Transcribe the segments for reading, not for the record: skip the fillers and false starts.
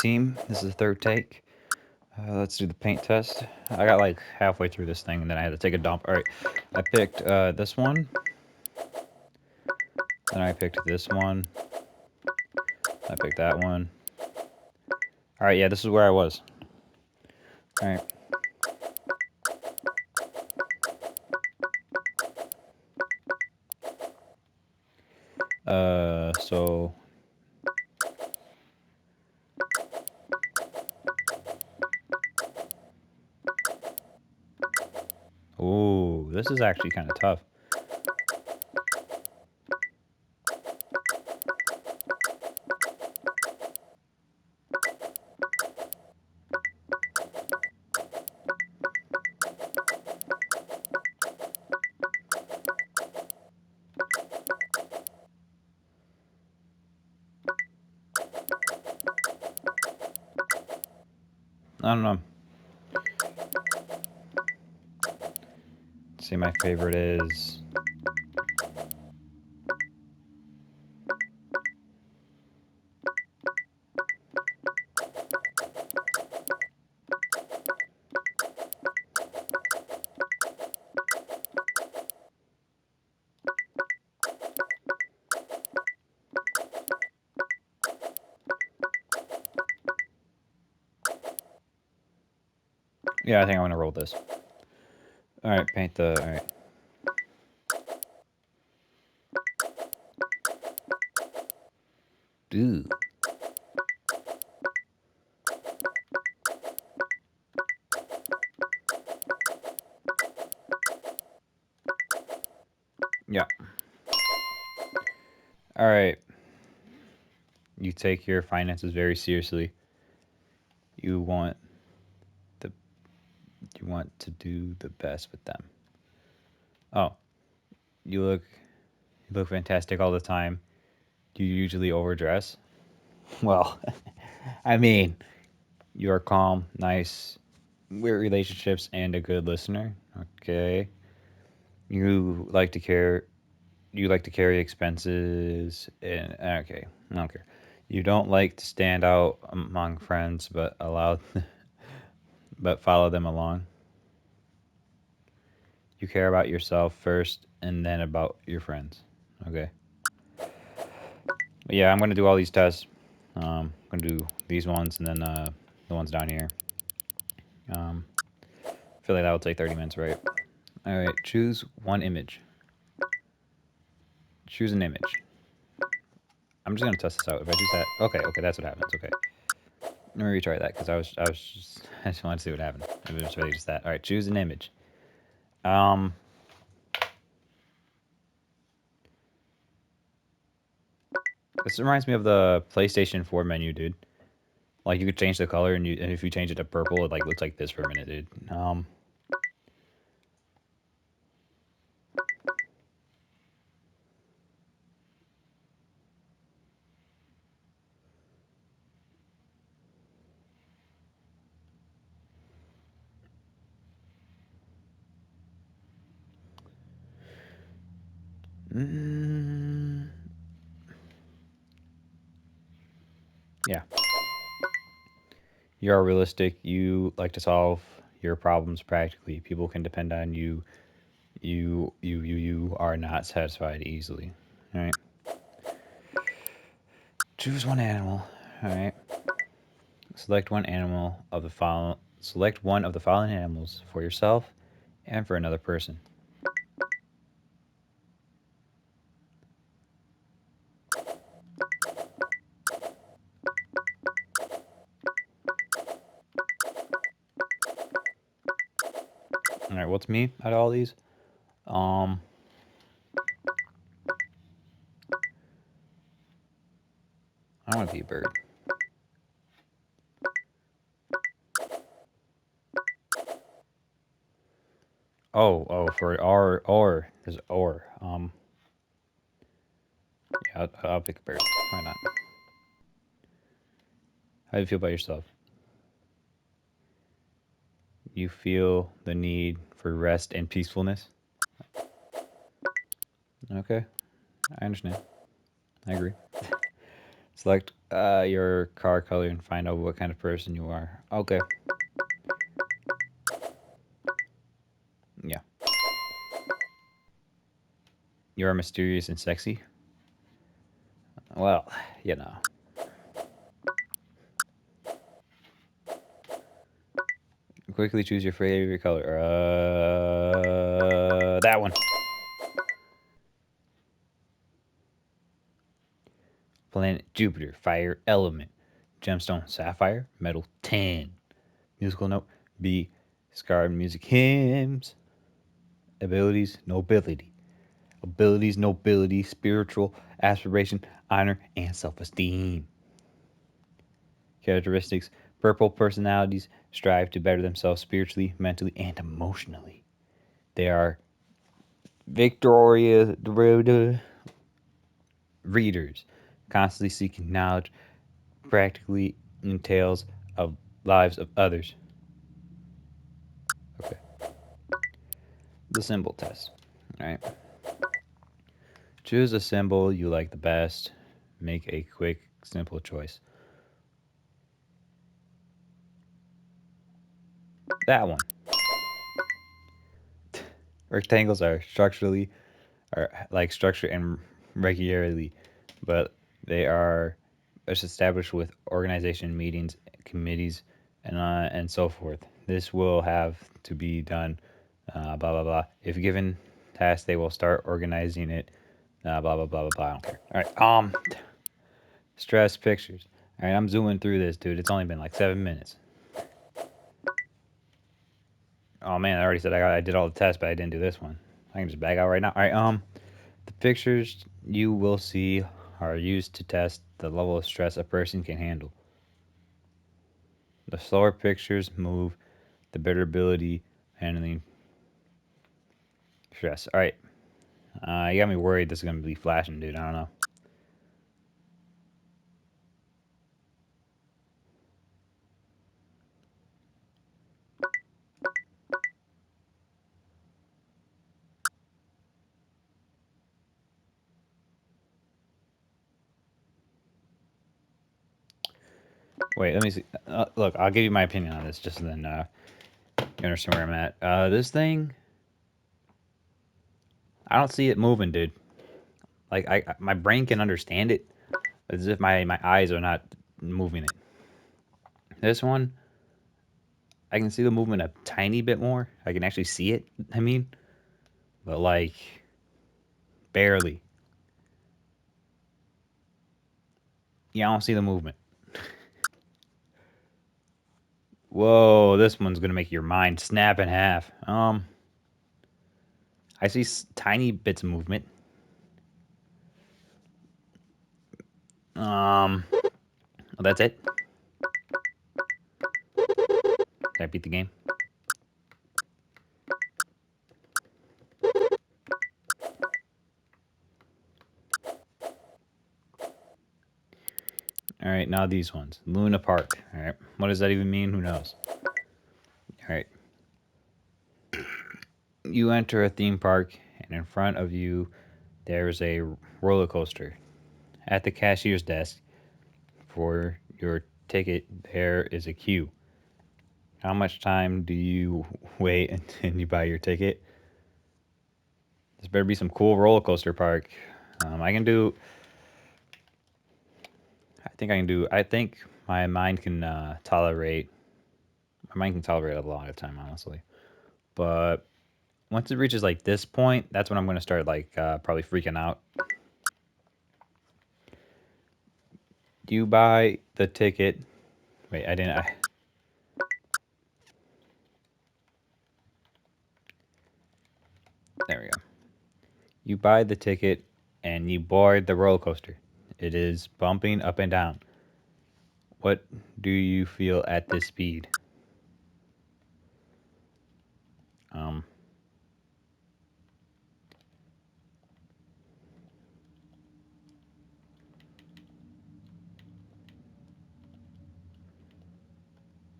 team. This is the third take. Let's do the paint test. I got like halfway through this thing and then I had to take a dump. Alright, I picked this one. Then I picked this one. I picked that one. Alright, yeah, this is where I was. Alright. So... Ooh, this is actually kind of tough. I don't know. Let's see, my favorite is... Yeah, I think I'm gonna roll this. Alright, paint the... Alright. Dude. Yeah. Alright. You take your finances very seriously. You want to do the best with them. Oh. You look fantastic all the time. Do you usually overdress? Well, I mean, you are calm, nice, weird relationships, and a good listener. Okay. You like to care. You like to carry expenses, and okay, I don't care. You don't like to stand out among friends, but but follow them along. You care about yourself first, and then about your friends. Okay. But yeah, I'm gonna do all these tests. I'm gonna do these ones, and then the ones down here. I feel like that will take 30 minutes, right? All right. Choose one image. Choose an image. I'm just gonna test this out. If I choose that, okay, that's what happens. Okay. Let me retry that because I just wanted to see what happened. If it was really just that. All right, choose an image. This reminds me of the PlayStation 4 menu, dude. Like you could change the color, and if you change it to purple, it like looks like this for a minute, dude. Yeah. You are realistic. You like to solve your problems practically. People can depend on you. You are not satisfied easily. All right. Choose one animal. All right. Select one animal of the follow. Select one of the following animals for yourself and for another person. All right. What's me out of all these? Um. I want to be a bird. Oh, for or there's or. Yeah, I'll pick a bird. Why not? How do you feel about yourself? You feel the need for rest and peacefulness? Okay, I understand. I agree. Select your car color and find out what kind of person you are. Okay. Yeah. You are mysterious and sexy. Well, you know. Quickly choose your favorite color. That one. Planet Jupiter, fire element. Gemstone, sapphire, metal 10. Musical note, B. Scarred music hymns. Abilities, nobility. Abilities, nobility, spiritual aspiration, honor, and self esteem. Characteristics, purple personalities strive to better themselves spiritually, mentally, and emotionally. They are Victoria readers, constantly seeking knowledge, practically entails of lives of others. Okay. The symbol test. All right. Choose a symbol you like the best. Make a quick, simple choice. That one. Rectangles are like structure and regularly, but they are established with organization meetings, committees, and so forth. This will have to be done. Blah blah blah. If given task, they will start organizing it. Blah blah blah blah blah. I don't care. All right. Stress pictures. All right. I'm zooming through this, dude. It's only been like 7 minutes. Oh man, I already said I did all the tests, but I didn't do this one. I can just back out right now. All right. The pictures you will see are used to test the level of stress a person can handle. The slower pictures move, the better ability handling stress. All right. You got me worried this is going to be flashing, dude. I don't know. Wait, let me see. Look, I'll give you my opinion on this just so then you understand where I'm at. This thing, I don't see it moving, dude. Like, my brain can understand it, as if my eyes are not moving it. This one, I can see the movement a tiny bit more. I can actually see it, I mean, but like, barely. Yeah, I don't see the movement. Whoa, this one's gonna make your mind snap in half. I see tiny bits of movement. Well, that's it. Did I beat the game? All right, now these ones. Luna Park. All right, what does that even mean? Who knows? All right, you enter a theme park, and in front of you, there's a roller coaster. At the cashier's desk for your ticket, there is a queue. How much time do you wait until you buy your ticket? This better be some cool roller coaster park. I can do. I think I can do. I think my mind can tolerate. My mind can tolerate a lot of time, honestly. But once it reaches like this point, that's when I'm going to start like probably freaking out. You buy the ticket. Wait, I didn't. There we go. You buy the ticket and you board the roller coaster. It is bumping up and down. What do you feel at this speed? Um,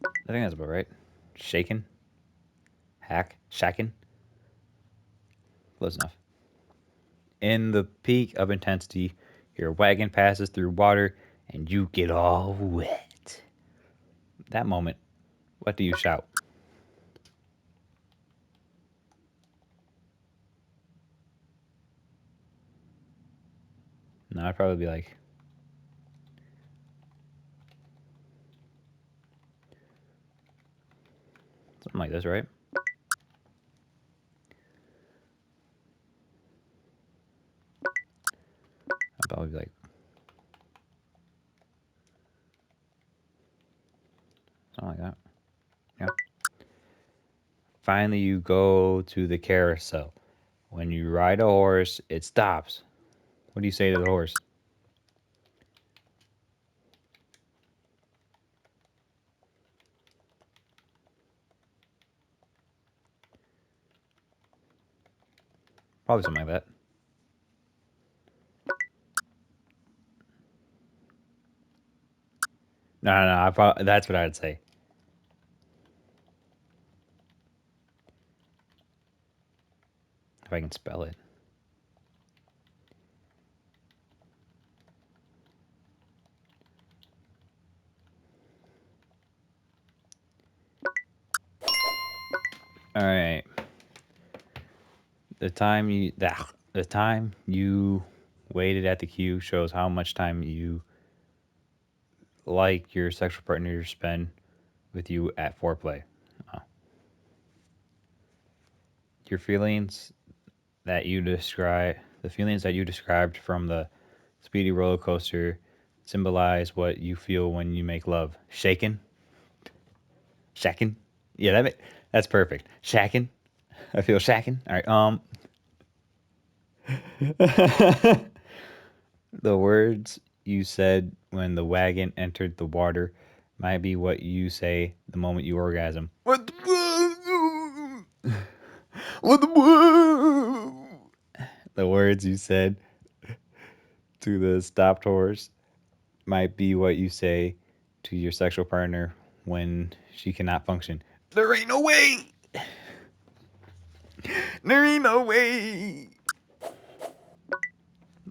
I think that's about right. Shaken, shaken. Close enough. In the peak of intensity, your wagon passes through water and you get all wet. That moment, what do you shout? No, I'd probably be like, something like this, right? I'd probably be like, something like that. Yeah. Finally, you go to the carousel. When you ride a horse, it stops. What do you say to the horse? Probably something like that. No. That's what I'd say. If I can spell it. All right. The time you waited at the queue shows how much time you like your sexual partner to spend with you at foreplay. Oh. Your feelings the feelings that you described from the speedy roller coaster symbolize what you feel when you make love. Shaken? Shacking? Yeah, that's perfect. Shacking? I feel shacking. All right. The words you said when the wagon entered the water might be what you say the moment you orgasm. What the what the The words you said to the stopped horse might be what you say to your sexual partner when she cannot function. There ain't no way. There ain't no way.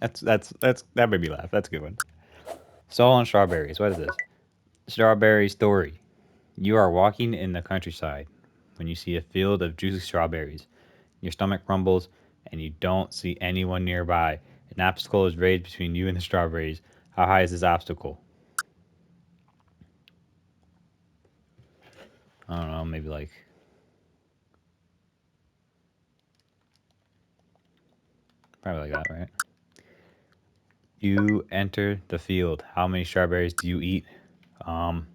That made me laugh. That's a good one. Soul and strawberries. What is this? Strawberry story. You are walking in the countryside when you see a field of juicy strawberries. Your stomach rumbles and you don't see anyone nearby. An obstacle is raised between you and the strawberries. How high is this obstacle? I don't know, maybe like probably like that, right? You enter the field. How many strawberries do you eat? Um,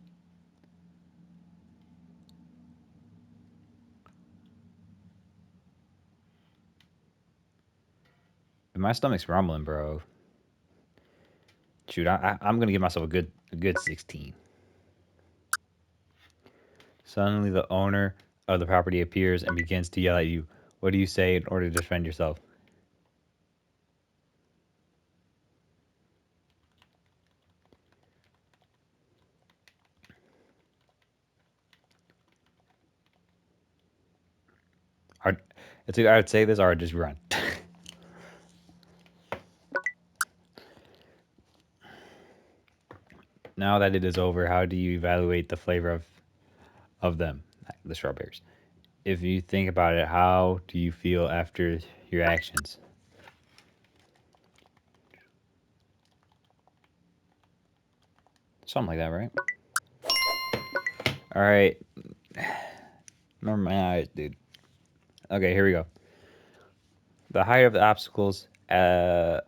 my stomach's rumbling, bro. Shoot, I'm gonna give myself a good 16. Suddenly, the owner of the property appears and begins to yell at you. What do you say in order to defend yourself? I'd, it's either I would say this or I'd just run. Now that it is over, how do you evaluate the flavor of them, the strawberries? If you think about it, how do you feel after your actions? Something like that, right? All right. Remember my eyes, dude. Okay, here we go. The height of the obstacles at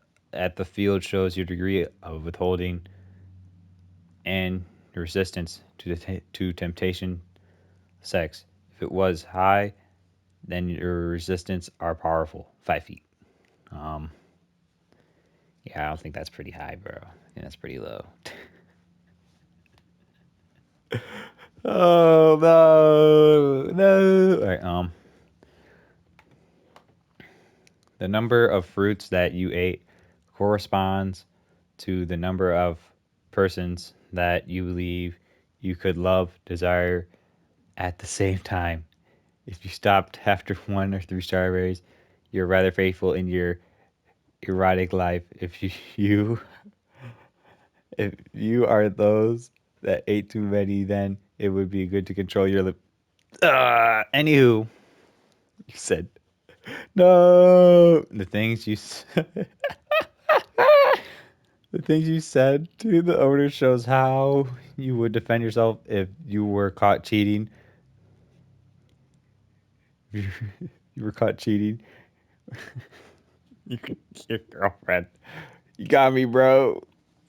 the field shows your degree of withholding and resistance to temptation sex. If it was high, then your resistance are powerful. 5 feet. Um, yeah, I don't think that's pretty high, bro. I think that's pretty low. Oh no. All right. The number of fruits that you ate corresponds to the number of persons that you believe you could love, desire at the same time. If you stopped after 1 or 3 strawberries, you're rather faithful in your erotic life. If you If you are those that ate too many, then it would be good to control your lip. Anywho, you said no. The things you said to the owner shows how you would defend yourself if you were caught cheating. You were caught cheating. Your girlfriend. You got me, bro.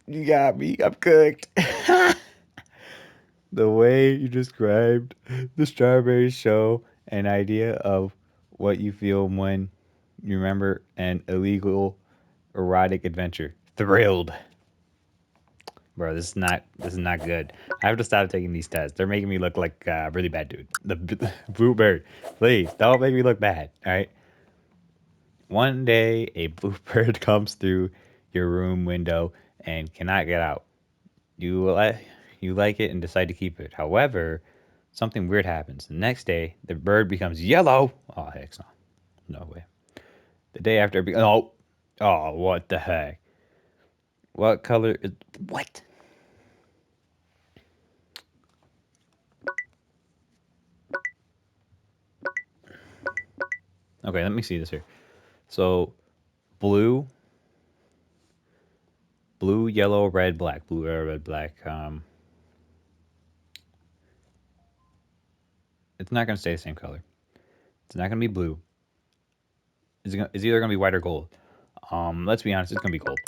You got me. I'm cooked. The way you described the strawberry show an idea of what you feel when you remember an illegal erotic adventure. Thrilled. Bro, this is not good. I have to stop taking these tests. They're making me look like a really bad dude. The blue bird. Please don't make me look bad. All right. One day, a blue bird comes through your room window and cannot get out. You like you like it and decide to keep it. However, something weird happens. The next day, the bird becomes yellow. Oh heck no, no way. The day after, oh, what the heck? What color is what? Okay, let me see this here. So blue, blue, yellow, red, black. Blue, red, black. It's not gonna stay the same color. It's not gonna be blue. It's either gonna be white or gold. Let's be honest. It's gonna be gold.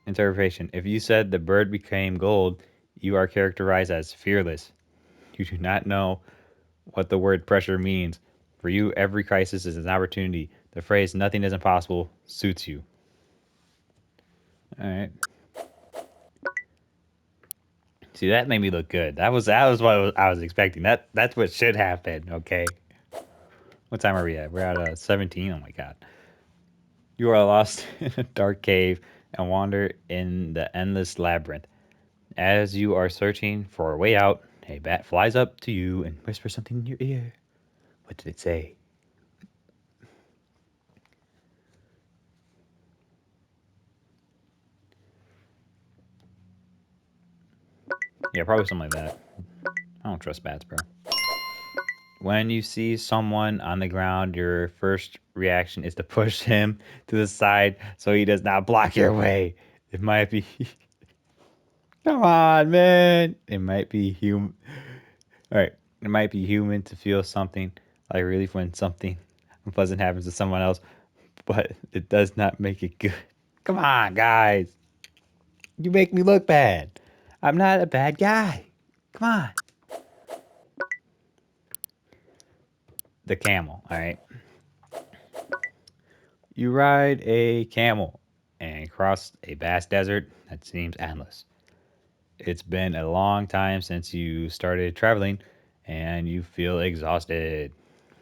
Interpretation. If you said the bird became gold, you are characterized as fearless. You do not know what the word pressure means. For you, every crisis is an opportunity. The phrase "nothing is impossible" suits you. All right. See, that made me look good. That was what I was expecting. That's what should happen. Okay. What time are we at? We're at 17. Oh my god. You are lost in a dark cave and wander in the endless labyrinth. As you are searching for a way out, a bat flies up to you and whispers something in your ear. What did it say? Yeah, probably something like that. I don't trust bats, bro. When you see someone on the ground, your first reaction is to push him to the side so he does not block your way. It might be. Come on, man. It might be human. All right. It might be human to feel something like relief when something unpleasant happens to someone else, but it does not make it good. Come on, guys. You make me look bad. I'm not a bad guy. Come on. The camel, all right? You ride a camel and cross a vast desert that seems endless. It's been a long time since you started traveling and you feel exhausted.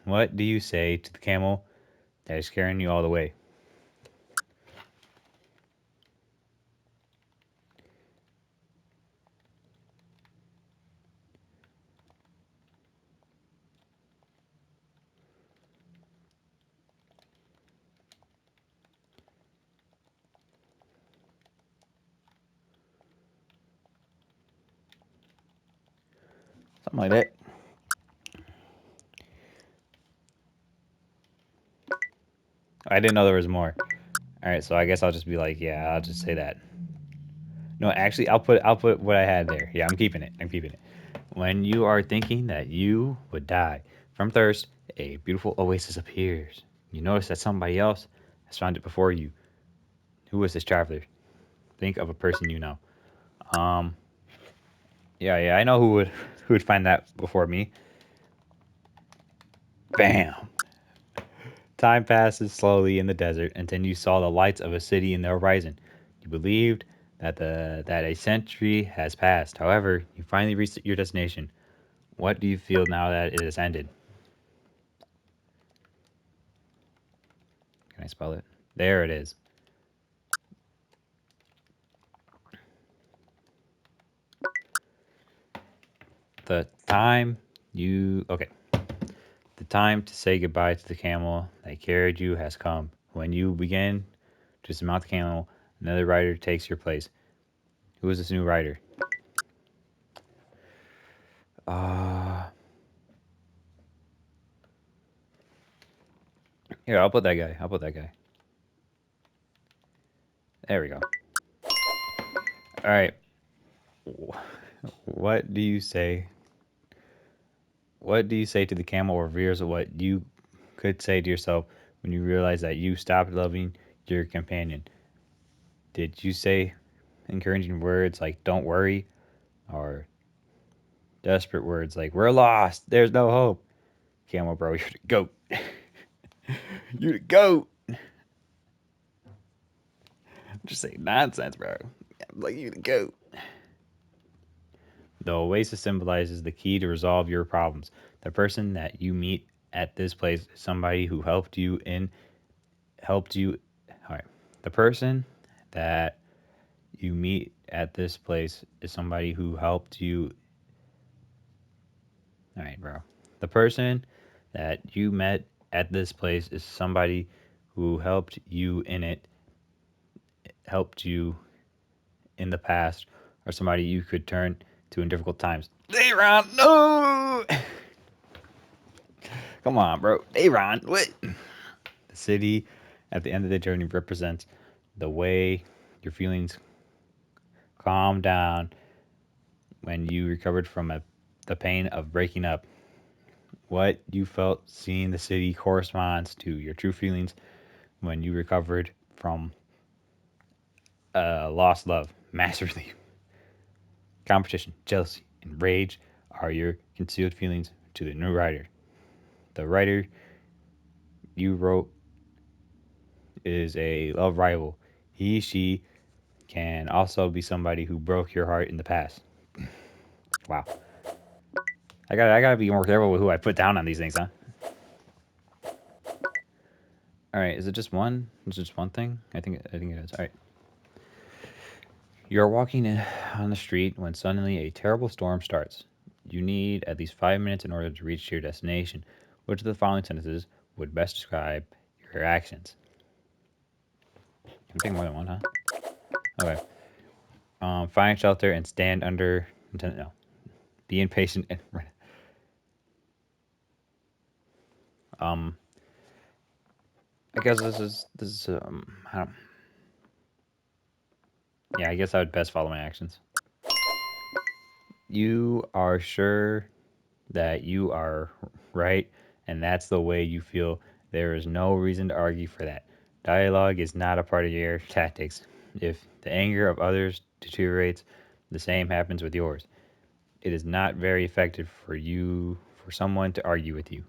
What do you say to the camel that is carrying you all the way? Something like that. I didn't know there was more. All right, so I guess I'll just be like, yeah, I'll just say that. No, actually, I'll put what I had there. Yeah, I'm keeping it. I'm keeping it. When you are thinking that you would die from thirst, a beautiful oasis appears. You notice that somebody else has found it before you. Who is this traveler? Think of a person you know. Um, yeah, I know who would find that before me. Bam. Time passes slowly in the desert until you saw the lights of a city in the horizon. You believed that a century has passed. However, you finally reached your destination. What do you feel now that it has ended? Can I spell it? There it is. The time okay. The time to say goodbye to the camel that carried you has come. When you begin to dismount the camel, Another rider takes your place. Who is this new rider? Here, I'll put that guy. I'll put that guy. There we go. All right. What do you say? What do you say to the camel or reveres what you could say to yourself when you realize that you stopped loving your companion? Did you say encouraging words like "don't worry" or desperate words like "we're lost, there's no hope"? Camel bro, you're the goat. You're the goat. I'm just saying nonsense, bro. Like you the goat. The oasis symbolizes the key to resolve your problems. The person that you meet at this place is somebody who helped you. All right. The person that you meet at this place is somebody who helped you. All right, bro. The person that you met at this place is somebody who helped you in the past, or somebody you could turn to in difficult times. Aaron, no! Come on, bro. Aaron, what? The city at the end of the journey represents the way your feelings calm down when you recovered from the pain of breaking up. What you felt seeing the city corresponds to your true feelings when you recovered from lost love, mass relief. Competition, jealousy, and rage are your concealed feelings to the new writer. The writer you wrote is a love rival. He, she can also be somebody who broke your heart in the past. Wow. I gotta be more careful with who I put down on these things, huh? All right, is it just one? Is it just one thing? I think it is. All right. You're walking on the street when suddenly a terrible storm starts. You need at least 5 minutes in order to reach your destination. Which of the following sentences would best describe your actions? You can pick more than one, huh? Okay. Find shelter and stand under. No. Be impatient and. Um. I guess this is. I don't, yeah, I guess I would best follow my actions. You are sure that you are right, and that's the way you feel. There is no reason to argue for that. Dialogue is not a part of your tactics. If the anger of others deteriorates, the same happens with yours. It is not very effective for someone to argue with you.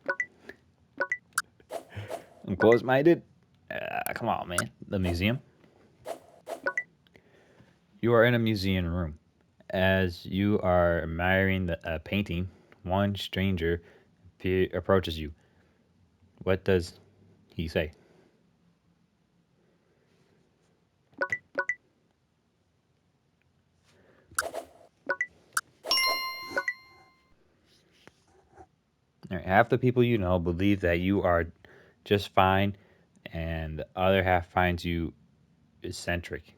I'm close-minded. Come on, man. The museum. You are in a museum room. As you are admiring the painting, one stranger approaches you. What does he say? All right, half the people you know believe that you are just fine, and the other half finds you eccentric.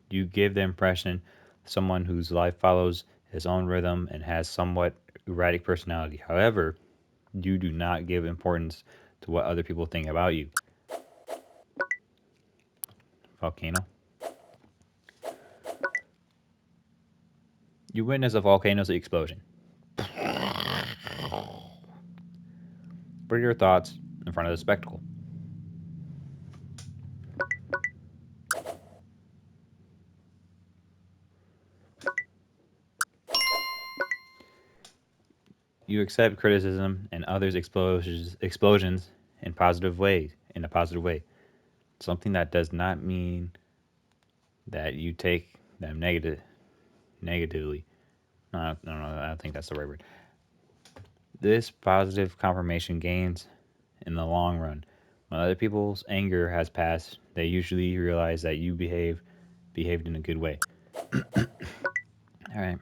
You give the impression of someone whose life follows his own rhythm and has somewhat erratic personality. However, you do not give importance to what other people think about you. Volcano. You witness a volcano's explosion. What are your thoughts in front of the spectacle? You accept criticism and others' explosions in a positive way. Something that does not mean that you take them negatively. No, I don't think that's the right word. This positive confirmation gains in the long run. When other people's anger has passed, they usually realize that you behaved in a good way. All right.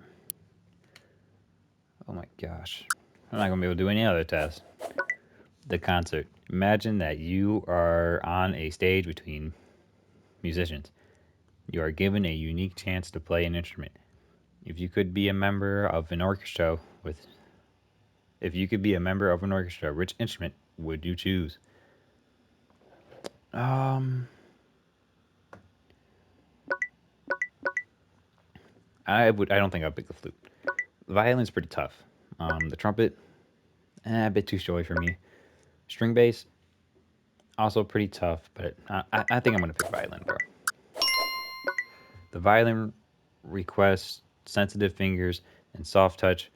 Oh my gosh. I'm not gonna be able to do any other test. The concert. Imagine that you are on a stage between musicians. You are given a unique chance to play an instrument. If you could be a member of an orchestra with If you could be a member of an orchestra, which instrument would you choose? Um, I don't think I'd pick the flute. The violin's pretty tough. The trumpet, a bit too showy for me. String bass, also pretty tough, but I think I'm gonna pick violin, bro. The violin requests sensitive fingers and soft touch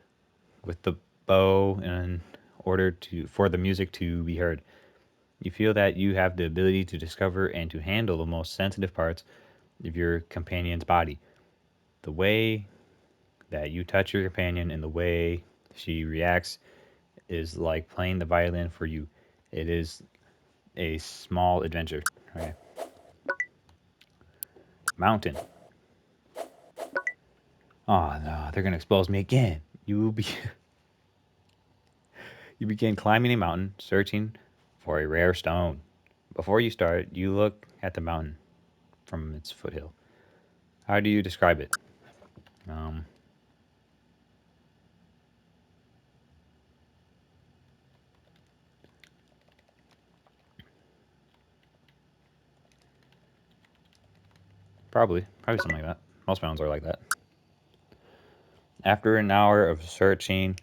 with the bow in order to for the music to be heard. You feel that you have the ability to discover and to handle the most sensitive parts of your companion's body. The way that you touch your companion and the way she reacts is like playing the violin for you. It is a small adventure. Okay. Mountain. Oh no, they're gonna expose me again. You begin climbing a mountain, searching for a rare stone. Before you start, you look at the mountain from its foothill. How do you describe it? Um, probably something like that. Most mountains are like that. After an hour of searching,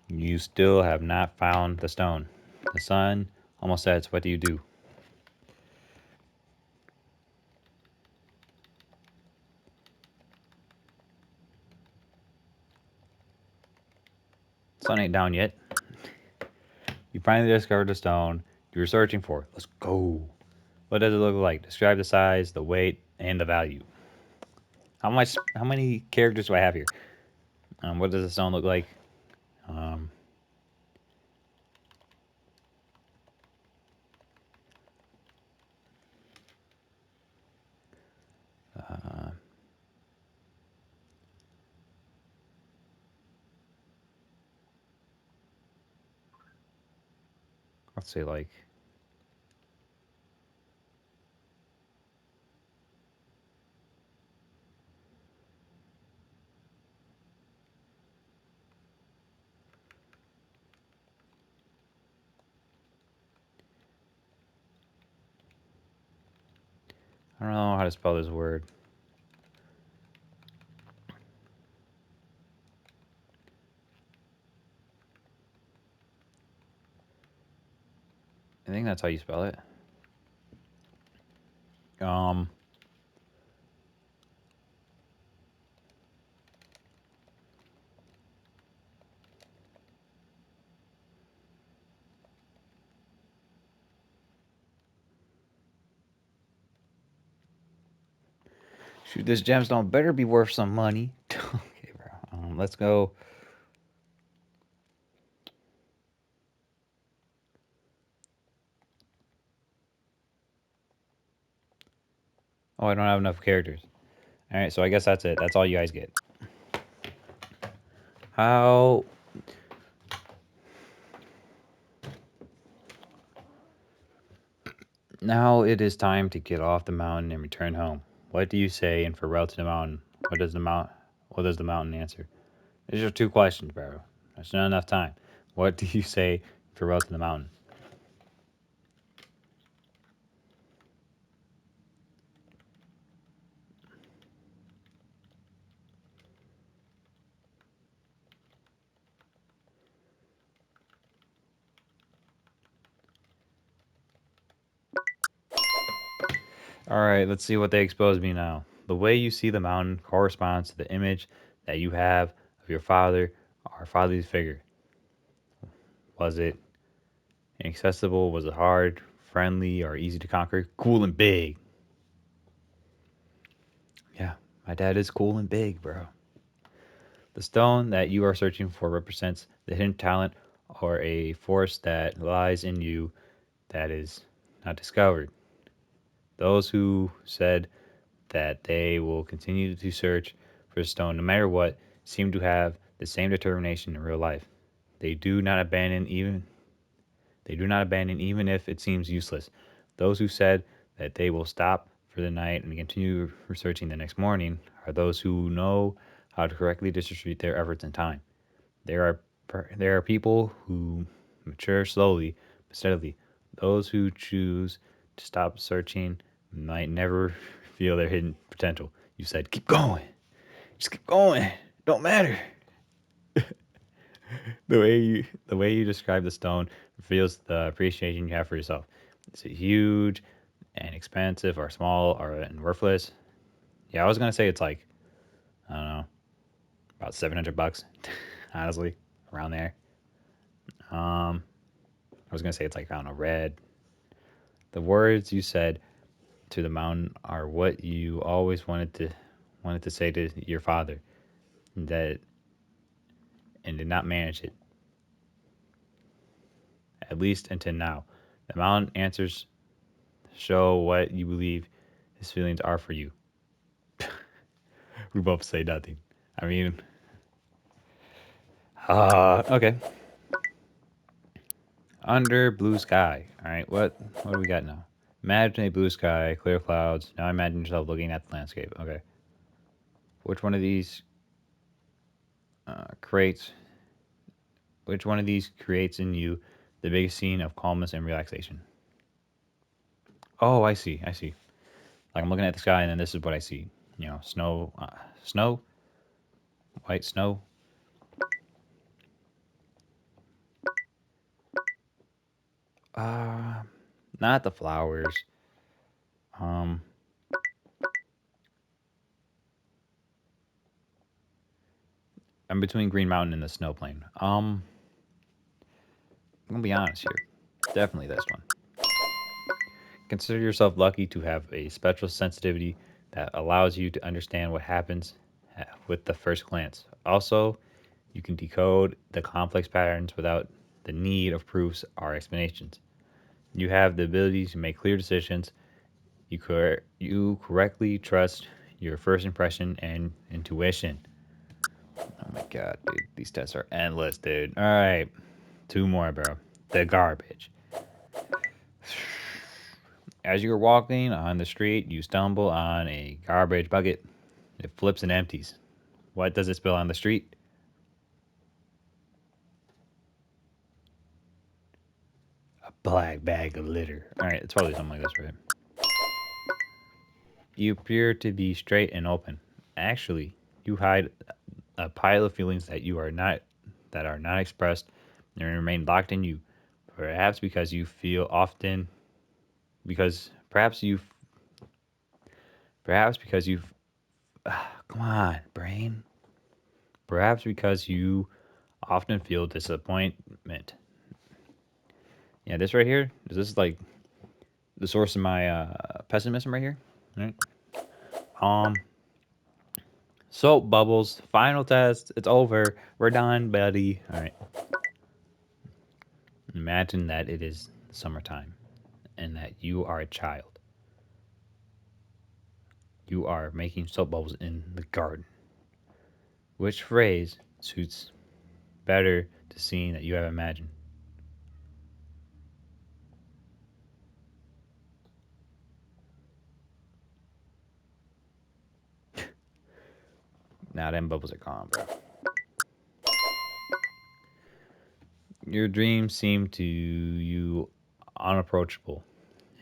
you still have not found the stone. The sun almost sets. What do you do? Sun ain't down yet. You finally discovered the stone you were searching for. Let's go. What does it look like? Describe the size, the weight, and the value. How many characters do I have here? What does the stone look like? Um, uh, let's say like I don't know how to spell this word. I think that's how you spell it. Um, Shoot, this gemstone better be worth some money. Okay, bro. Let's go. Oh, I don't have enough characters. All right, so I guess that's it. That's all you guys get. How Now it is time to get off the mountain and return home. What do you say in farewell to the mountain? What does the mountain answer? These are two questions, bro. That's not enough time. What do you say in farewell to the mountain? All right, let's see what they expose me now. The way you see the mountain corresponds to the image that you have of your father or father's figure. Was it inaccessible? Was it hard, friendly, or easy to conquer? Cool and big. Yeah, my dad is cool and big, bro. The stone that you are searching for represents the hidden talent or a force that lies in you that is not discovered. Those who said that they will continue to search for the stone no matter what seem to have the same determination in real life. They do not abandon even they do not abandon even if it seems useless. Those who said that they will stop for the night and continue researching the next morning are those who know how to correctly distribute their efforts and time. There are people who mature slowly but steadily. Those who choose to stop searching might never feel their hidden potential. You said, keep going. Just keep going. Don't matter. The way you describe the stone reveals the appreciation you have for yourself. Is it huge and expensive or small or and worthless? Yeah, I was gonna say it's like, I don't know, about $700, honestly, around there. I was gonna say it's like, I don't know, red. The words you said to the mountain are what you always wanted to say to your father, that and did not manage it, at least until now. The mountain answers show what you believe his feelings are for you. We both say nothing. I mean, okay. Under blue sky. All right, what do we got now? Imagine a blue sky, clear clouds. Now imagine yourself looking at the landscape. Okay. Which one of these creates? Which one of these creates in you the biggest scene of calmness and relaxation? Oh, I see. I see. Like I'm looking at the sky, and then this is what I see. Snow, snow, white snow. Uh, Not the flowers. Um, I'm between Green Mountain and the snow plane. I'm gonna be honest here. Definitely this one. Consider yourself lucky to have a special sensitivity that allows you to understand what happens with the first glance. Also, you can decode the complex patterns without the need of proofs or explanations. You have the ability to make clear decisions. You correctly trust your first impression and intuition. Oh my god, dude. These tests are endless, dude. Alright. Two more, bro. The garbage. As you're walking on the street, you stumble on a garbage bucket. It flips and empties. What does it spill on the street? A black bag of litter. Alright, it's probably something like this, right? You appear to be straight and open. Actually, you hide a pile of feelings that are not expressed and remain locked in you. Perhaps because you feel often because perhaps because you've come on, brain. Perhaps because you often feel disappointment. Yeah, this right here, is this like the source of my pessimism right here? Right. Um, Soap bubbles. Final test. It's over. We're done, buddy. All right. Imagine that it is summertime and that you are a child. You are making soap bubbles in the garden. Which phrase suits better to scene that you have imagined? Now them bubbles are gone, bro. Your dreams seem to you unapproachable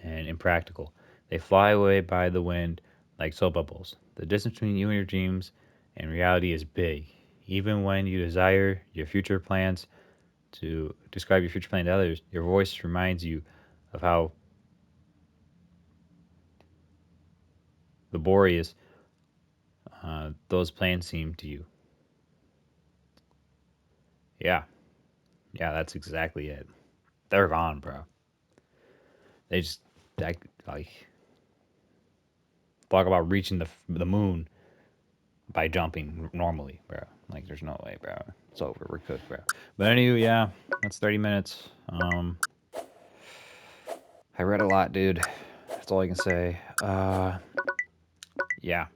and impractical. They fly away by the wind like soap bubbles. The distance between you and your dreams and reality is big. Even when you desire your future plans to describe your future plan to others, your voice reminds you of how laborious those plans seem to you. Yeah, yeah, that's exactly it. They're gone, bro. They just like talk about reaching the moon by jumping normally, bro. Like, there's no way, bro. It's over. We're cooked, bro. But anyway, yeah, that's 30 minutes. I read a lot, dude. That's all I can say. Yeah.